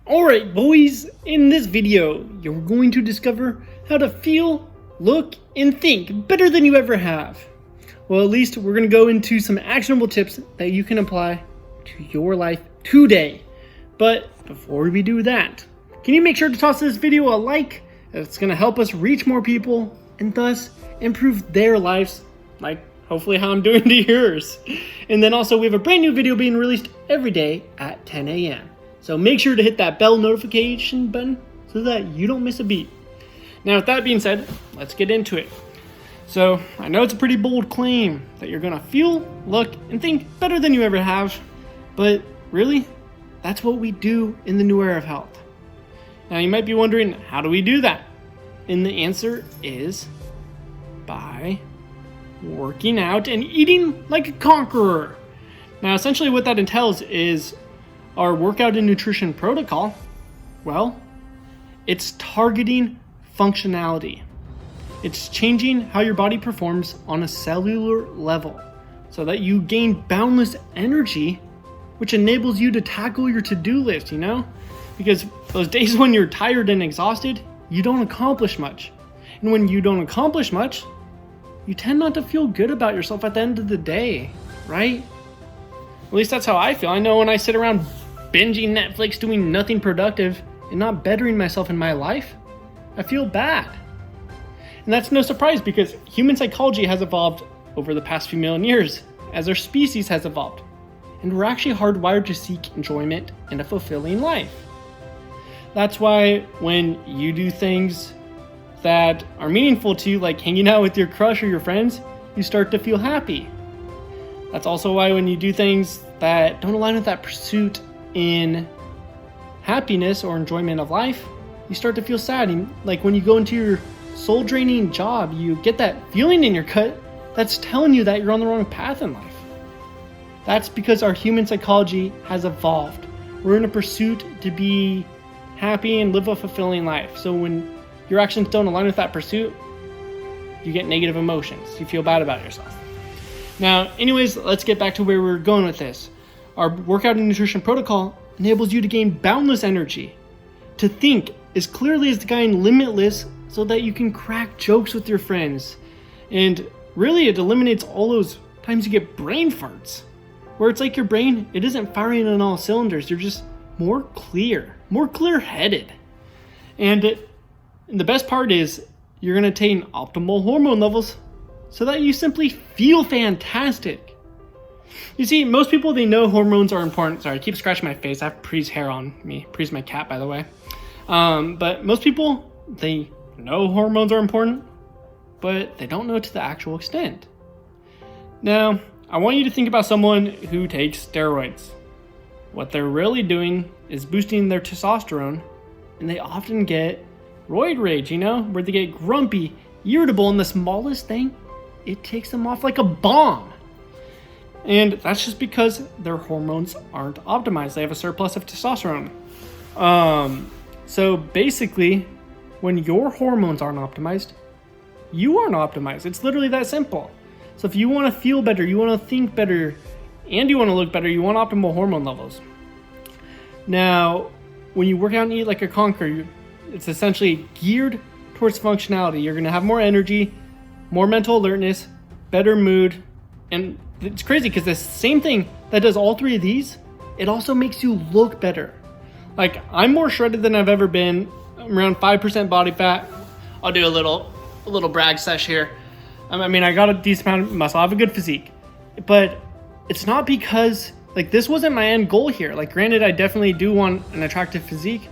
Alright boys, in this video, you're going to discover how to feel, look, and think better than you ever have. Well, at least we're going to go into some actionable tips that you can apply to your life today. But before we do that, can you make sure to toss this video a like? It's going to help us reach more people and thus improve their lives, like hopefully how I'm doing to yours. And then also we have a brand new video being released every day at 10 a.m. So make sure to hit that bell notification button so that you don't miss a beat. Now with that being said, let's get into it. So I know it's a pretty bold claim that you're gonna feel, look, and think better than you ever have, but really, that's what we do in the new era of health. Now you might be wondering, how do we do that? And the answer is by working out and eating like a conqueror. Now essentially what that entails is our workout and nutrition protocol, well, it's targeting functionality. It's changing how your body performs on a cellular level so that you gain boundless energy, which enables you to tackle your to-do list, Because those days when you're tired and exhausted, you don't accomplish much. And when you don't accomplish much, you tend not to feel good about yourself at the end of the day, right? At least that's how I feel. I know when I sit around binging Netflix, doing nothing productive, and not bettering myself in my life, I feel bad. And that's no surprise because human psychology has evolved over the past few million years as our species has evolved. And we're actually hardwired to seek enjoyment and a fulfilling life. That's why when you do things that are meaningful to you, like hanging out with your crush or your friends, you start to feel happy. That's also why when you do things that don't align with that pursuit in happiness or enjoyment of life, you start to feel sad. And like when you go into your soul draining job, you get that feeling in your gut that's telling you that you're on the wrong path in life. That's because our human psychology has evolved. We're in a pursuit to be happy and live a fulfilling life. So when your actions don't align with that pursuit, you get negative emotions. You feel bad about yourself. Now, anyways, let's get back to where we're going with this. Our workout and nutrition protocol enables you to gain boundless energy, to think as clearly as the guy in Limitless so that you can crack jokes with your friends. And really, it eliminates all those times you get brain farts, where it's like your brain, it isn't firing on all cylinders. You're just more clear-headed. And the best part is you're going to attain optimal hormone levels so that you simply feel fantastic. You see, most people, they know hormones are important. Sorry, I keep scratching my face. I have Pre's hair on me. Pre's my cat, by the way. But most people, they know hormones are important, but they don't know to the actual extent. Now, I want you to think about someone who takes steroids. What they're really doing is boosting their testosterone, and they often get roid rage, where they get grumpy, irritable, and the smallest thing, it takes them off like a bomb. And that's just because their hormones aren't optimized. They have a surplus of testosterone. So basically, when your hormones aren't optimized, you aren't optimized. It's literally that simple. So if you want to feel better, you want to think better, and you want to look better, you want optimal hormone levels. Now, when you work out and eat like a conqueror, it's essentially geared towards functionality. You're going to have more energy, more mental alertness, better mood, and it's crazy because the same thing that does all three of these, it also makes you look better. Like, I'm more shredded than I've ever been. I'm around 5% body fat. I'll do a little brag sesh here. I got a decent amount of muscle. I have a good physique. But it's not because, this wasn't my end goal here. Granted, I definitely do want an attractive physique,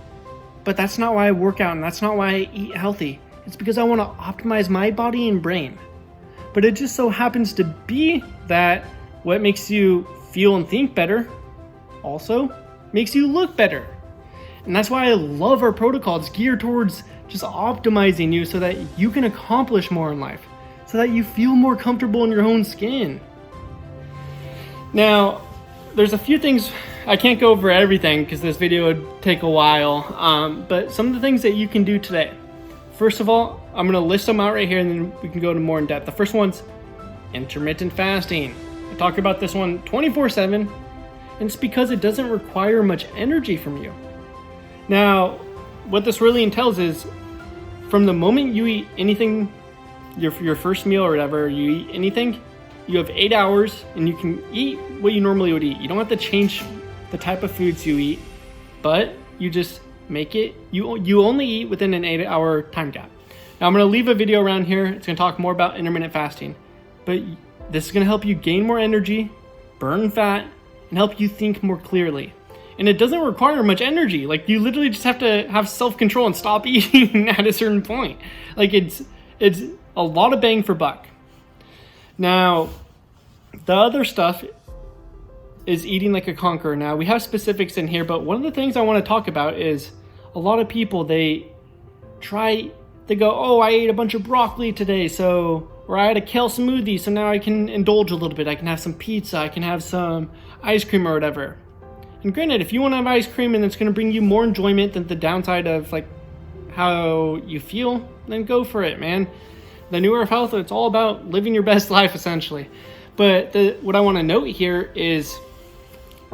but that's not why I work out and that's not why I eat healthy. It's because I want to optimize my body and brain. But it just so happens to be that what makes you feel and think better also makes you look better. And that's why I love our protocol. It's geared towards just optimizing you so that you can accomplish more in life, so that you feel more comfortable in your own skin. Now, there's a few things, I can't go over everything because this video would take a while, but some of the things that you can do today. First of all, I'm going to list them out right here and then we can go to more in depth. The first one's intermittent fasting. I talk about this one 24/7, and it's because it doesn't require much energy from you. Now, what this really entails is from the moment you eat anything, your first meal or whatever, you eat anything, you have 8 hours and you can eat what you normally would eat. You don't have to change the type of foods you eat, but you just make it, you only eat within an 8-hour time gap. Now I'm going to leave a video around here. It's going to talk more about intermittent fasting, but this is going to help you gain more energy, burn fat, and help you think more clearly. And it doesn't require much energy. Like, you literally just have to have self-control and stop eating at a certain point. Like, it's a lot of bang for buck. Now, the other stuff is eating like a conqueror. Now, we have specifics in here, but one of the things I want to talk about is a lot of people, they go, oh, I ate a bunch of broccoli today, or I had a kale smoothie, so now I can indulge a little bit. I can have some pizza, I can have some ice cream or whatever. And granted, if you want to have ice cream and it's going to bring you more enjoyment than the downside of like how you feel, then go for it, man. The New Era of Health, it's all about living your best life, essentially. But what I want to note here is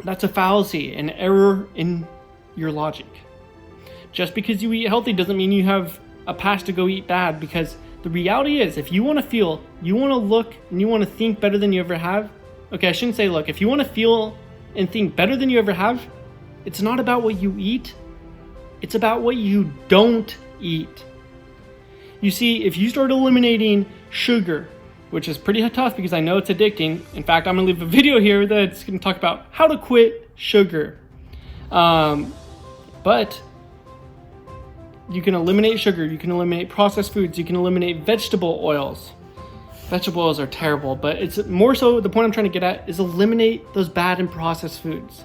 that's a fallacy, an error in your logic. Just because you eat healthy doesn't mean you have a pass to go eat bad, because the reality is, if you want to feel, you want to look, and you want to think better than you ever have, okay, I shouldn't say look, if you want to feel and think better than you ever have, it's not about what you eat, it's about what you don't eat. You see, if you start eliminating sugar, which is pretty tough because I know it's addicting. In fact, I'm going to leave a video here that's going to talk about how to quit sugar. But you can eliminate sugar, you can eliminate processed foods, you can eliminate vegetable oils. Vegetable oils are terrible, but it's more so the point I'm trying to get at is eliminate those bad and processed foods.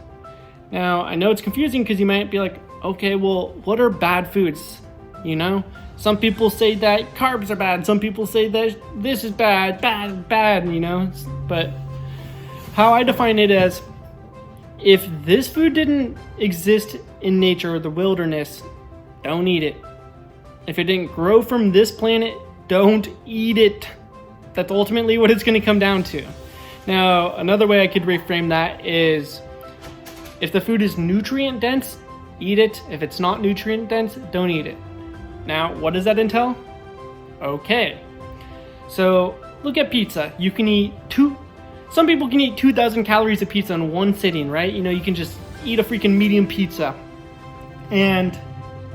Now, I know it's confusing because you might be like, okay, well, what are bad foods? You know, some people say that carbs are bad. Some people say that this is bad, you know. But how I define it as, if this food didn't exist in nature or the wilderness, don't eat it. If it didn't grow from this planet, don't eat it. That's ultimately what it's going to come down to. Now, another way I could reframe that is, if the food is nutrient dense, eat it. If it's not nutrient dense, don't eat it. Now, what does that entail? Okay. So, look at pizza. You can eat some people can eat 2,000 calories of pizza in one sitting, right? You know, you can just eat a freaking medium pizza. And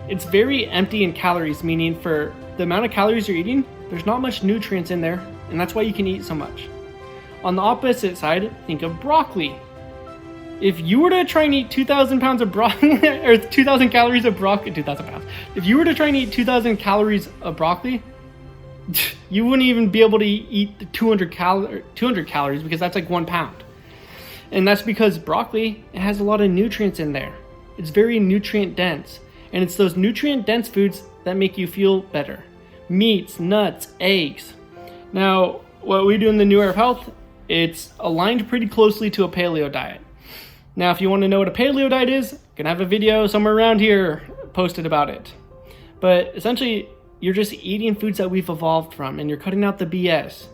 it's very empty in calories, meaning for the amount of calories you're eating, there's not much nutrients in there, and that's why you can eat so much. On the opposite side, think of broccoli. If you were to try and eat 2,000 pounds of broccoli, or 2,000 calories of broccoli, 2,000 pounds. If you were to try and eat 2,000 calories of broccoli, you wouldn't even be able to eat the 200 calories, because that's like 1 pound. And that's because broccoli, it has a lot of nutrients in there. It's very nutrient dense. And it's those nutrient dense foods that make you feel better. Meats, nuts, eggs. Now, what we do in the New Era of Health, it's aligned pretty closely to a paleo diet. Now, if you want to know what a paleo diet is, I'm going to have a video somewhere around here posted about it. But essentially, you're just eating foods that we've evolved from, and you're cutting out the BS.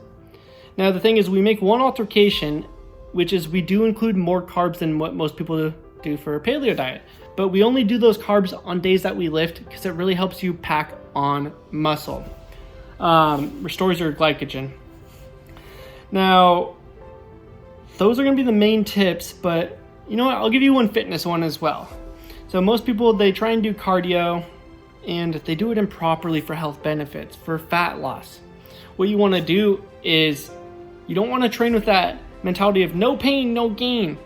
Now, the thing is, we make one altercation, which is we do include more carbs than what most people do for a paleo diet. But we only do those carbs on days that we lift, because it really helps you pack on muscle. Restores your glycogen. Now, those are going to be the main tips, but you know what? I'll give you one fitness one as well. So most people, they try and do cardio, and they do it improperly for health benefits, for fat loss. What you want to do is, you don't want to train with that mentality of no pain, no gain.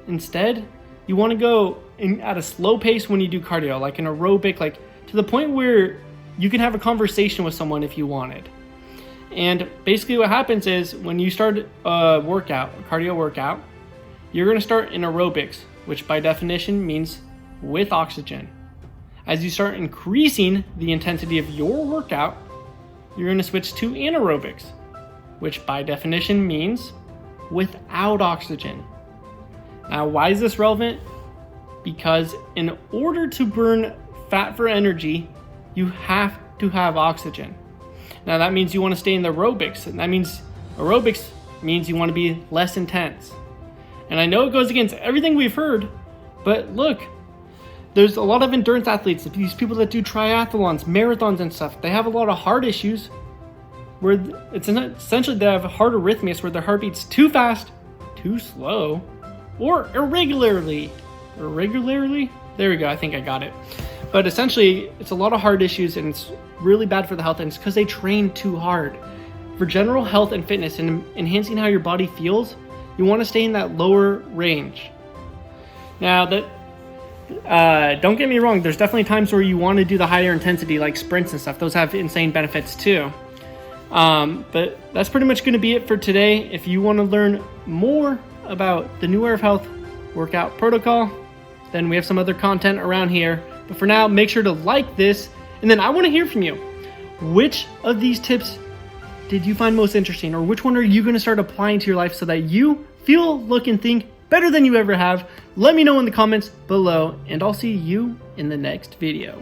Instead, you want to go at a slow pace when you do cardio, like an aerobic, like to the point where you can have a conversation with someone if you wanted. And basically what happens is, when you start a cardio workout, you're going to start in aerobics, which by definition means with oxygen. As you start increasing the intensity of your workout, you're going to switch to anaerobics, which by definition means without oxygen. Now, why is this relevant? Because in order to burn fat for energy, you have to have oxygen. Now, that means you want to stay in the aerobics, and that means aerobics means you want to be less intense. And I know it goes against everything we've heard, but look, There's a lot of endurance athletes, these people that do triathlons, marathons and stuff. They have a lot of heart issues where it's essentially they have heart arrhythmias where their heart beats too fast, too slow, or irregularly. Irregularly? There we go, I think I got it. But essentially, it's a lot of heart issues and it's really bad for the health, and it's because they train too hard. For general health and fitness and enhancing how your body feels, you want to stay in that lower range. Now, don't get me wrong, there's definitely times where you want to do the higher intensity like sprints and stuff. Those have insane benefits too. But that's pretty much going to be it for today. If you want to learn more about the new Era of Health workout protocol, then we have some other content around here. But for now, make sure to like this, and then I want to hear from you. Which of these tips did you find most interesting, or which one are you going to start applying to your life so that you feel, look, and think better than you ever have? Let me know in the comments below, and I'll see you in the next video.